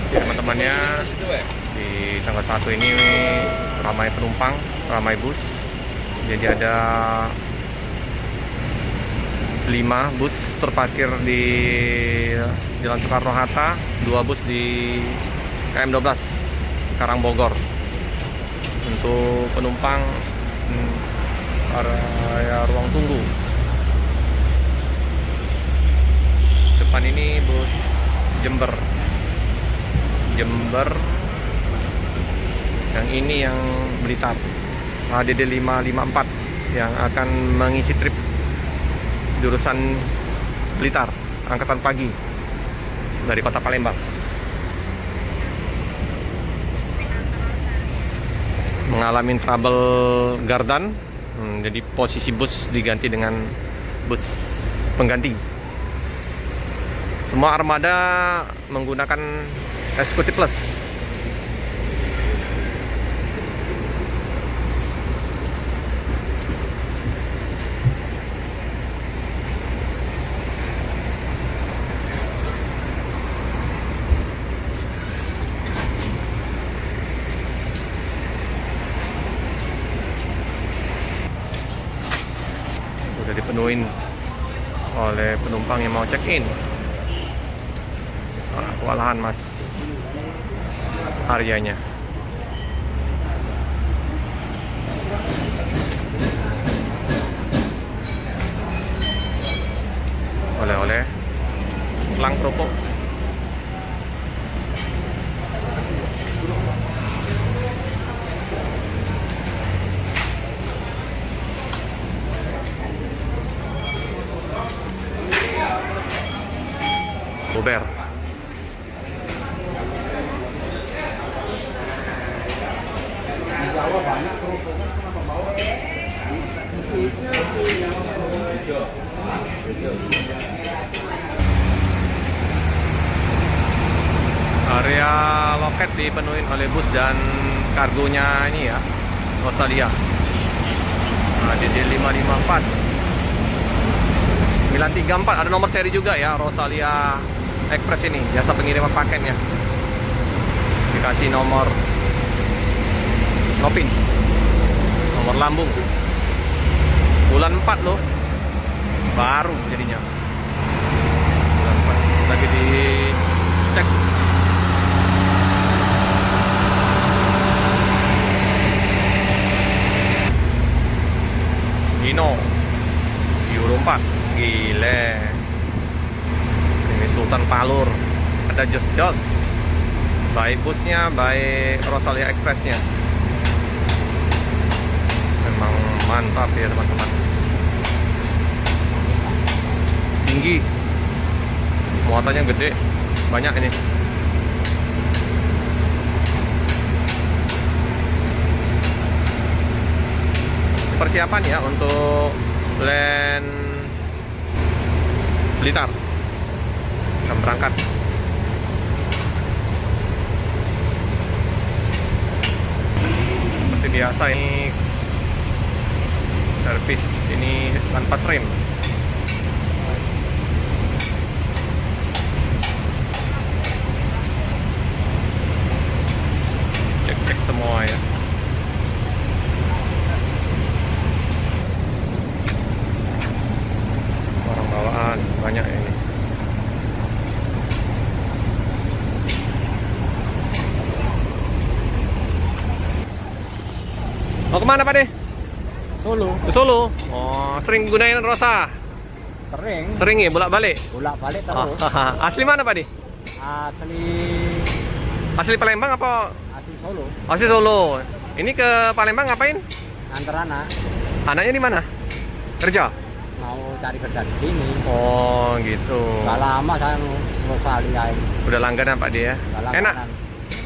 Jadi teman-temannya di tanggal 1 ini ramai penumpang, ramai bus. Jadi ada 5 bus terparkir di Jalan Soekarno-Hatta, 2 bus di KM12 Karangbogor. Untuk penumpang area ruang tunggu. Depan ini bus Jember. Yang ini yang Blitar, ADD 554 yang akan mengisi trip jurusan Blitar, angkatan pagi dari kota Palembang. Mengalami trouble gardan, jadi posisi bus diganti dengan bus pengganti. Semua armada menggunakan Eksekutif Plus. Sudah dipenuhin oleh penumpang yang mau check-in. Kewalahan mas Aryanya. Oleh-oleh lang kerupuk. Bober. Jawa banyak kerupuknya, kenapa bawa? Area loket dipenuhi oleh bus dan kargonya ini ya, Rosalia. DD 554 934, ada nomor seri juga ya, Rosalia Express ini, jasa pengiriman paketnya. Dikasih nomor Nopin, nomor lambung. Bulan 4 loh, baru jadinya. Bulan 4 lagi dicek. Hino Euro 4, gile. Ini Sultan Palur, ada jos-jos, baik busnya, baik Rosalia Expressnya. Memang mantap ya teman-teman. Tinggi, muatannya gede, banyak ini. Persiapan ya untuk land Blitar akan berangkat. Seperti biasa ini servis ini tanpa rem. Cek-cek semua ya. Barang bawaan banyak ini. Mau kemana Pak De? Solo. Ke Solo. Oh, sering gunain Rosa? Sering. Sering ya, bolak-balik? Bolak-balik terus. Asli mana Pak De? Asli Asli Palembang apa? asli Solo. Asli Solo. Ini ke Palembang ngapain? Antar anak Anaknya di mana? Kerja? mau cari kerja di sini. Oh, gitu. Gak lama saya Rosalia ini. Udah langganan Pak De ya? Gak lama. Enak?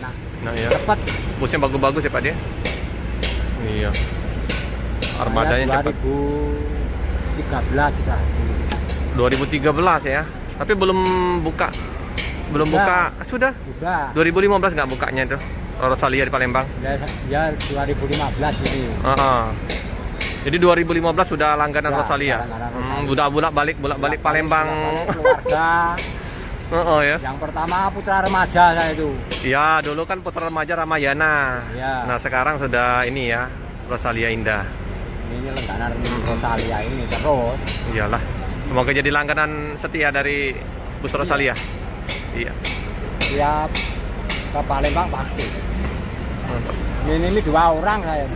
Enak. Nah ya. Cepat. Busnya bagus-bagus ya Pak De? Iya. Armadanya cepat. 2013 sudah. 2013 ya. Tapi belum buka. Belum buka. Sudah? Sudah. 2015 nggak bukanya itu Rosalia di Palembang. Ya 2015 ini. Jadi 2015 sudah langganan Ya, Rosalia. langganan Rosalia. Udah bolak-balik Bolak-balik Palembang. keluarga. Oh, ya. Yang pertama Putra Remaja saya itu. Ya, dulu kan Putra Remaja Ramayana. Ya. Nah, sekarang sudah ini ya, Rosalia Indah. Ini langganan Rosalia ini terus. Iyalah. Semoga jadi langganan setia dari bus Rosalia. Iya. Tiap ke Palembang pasti. Mantap. Ini 2 orang saya.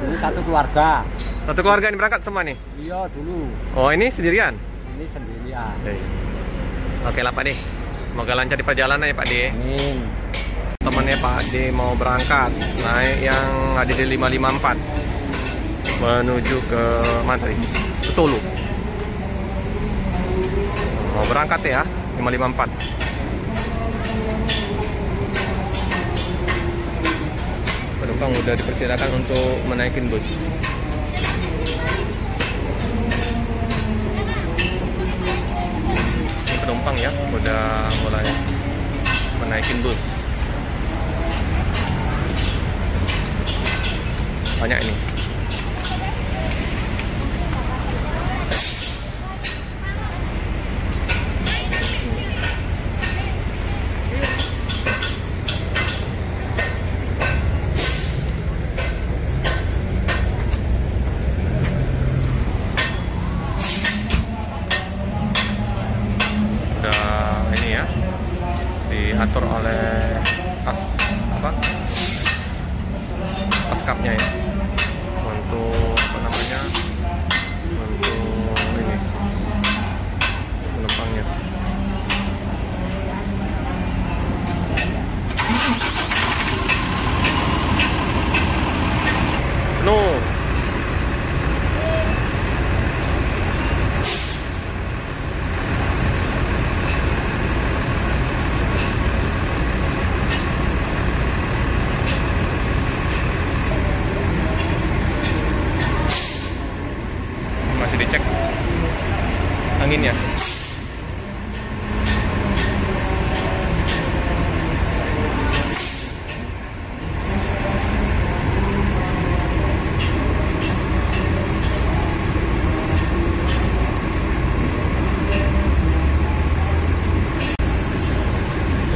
Ini satu keluarga. Satu keluarga ini berangkat semua nih? Iya dulu. Oh, ini sendirian? Ini sendirian. Oke lah Pak D. Semoga lancar di perjalanan ya Pak D. Amin. Temannya Pak D mau berangkat naik yang ADD 554 menuju ke mana tadi? Ke Solo. Mau berangkat ya 554. Penumpang udah dipersilakan untuk menaikin bus. Ini penumpang ya udah mulai menaikin bus. Banyak ini. Diatur oleh paskapnya ya untuk apa namanya, untuk ini penumpangnya. Penuh. Masih dicek anginnya.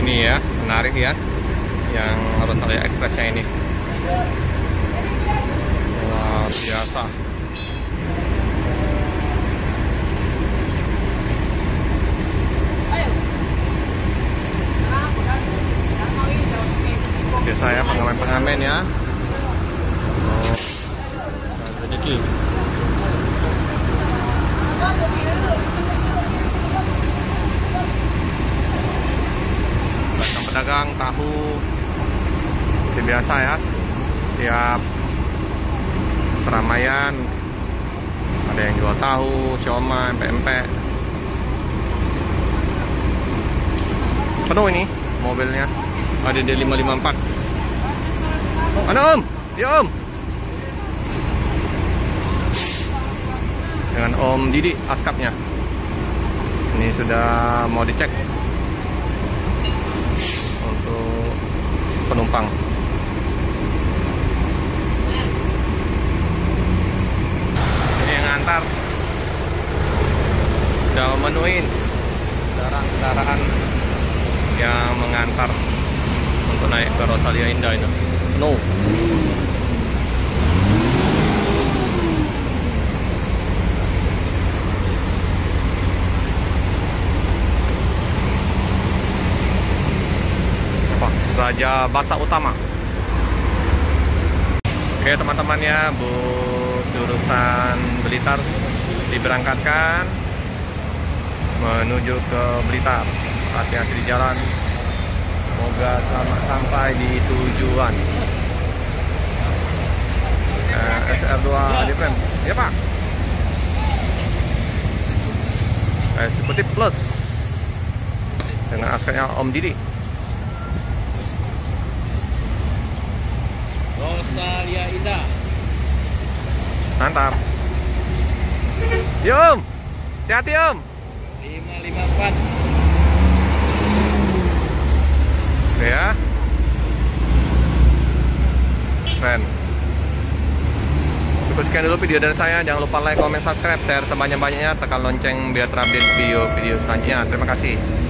Ini ya, menarik ya, yang Rosalia Express-nya ini. Luar biasa. Biasa ya, pengamen-pengamen ya. Oh, rezeki. Pedagang tahu seperti biasa ya, tiap keramaian ada yang jual tahu, siomay, pempek. Penuh ini mobilnya, ada di 554. Mana Om? Ya Om. Dengan Om Didi askapnya. Ini sudah mau dicek untuk penumpang. Ini yang ngantar sudah memenuhi kendaraan yang mengantar untuk naik ke Rosalia Indah itu. No. Raja Basa Utama. Oke teman-teman ya, bus jurusan Blitar diberangkatkan menuju ke Blitar. Hati-hati di jalan, semoga selamat sampai di tujuan. SR2 different ya Pak, Eksekutif Plus dengan askapnya Om Didi. Rosalia Indah. Mantap. Yum, hati-hati Om. 554. Oke ya. Keren. sekian dulu video dari saya. Jangan lupa like, comment, subscribe, share sebanyak-banyaknya, tekan lonceng biar terupdate video-video selanjutnya. Terima kasih.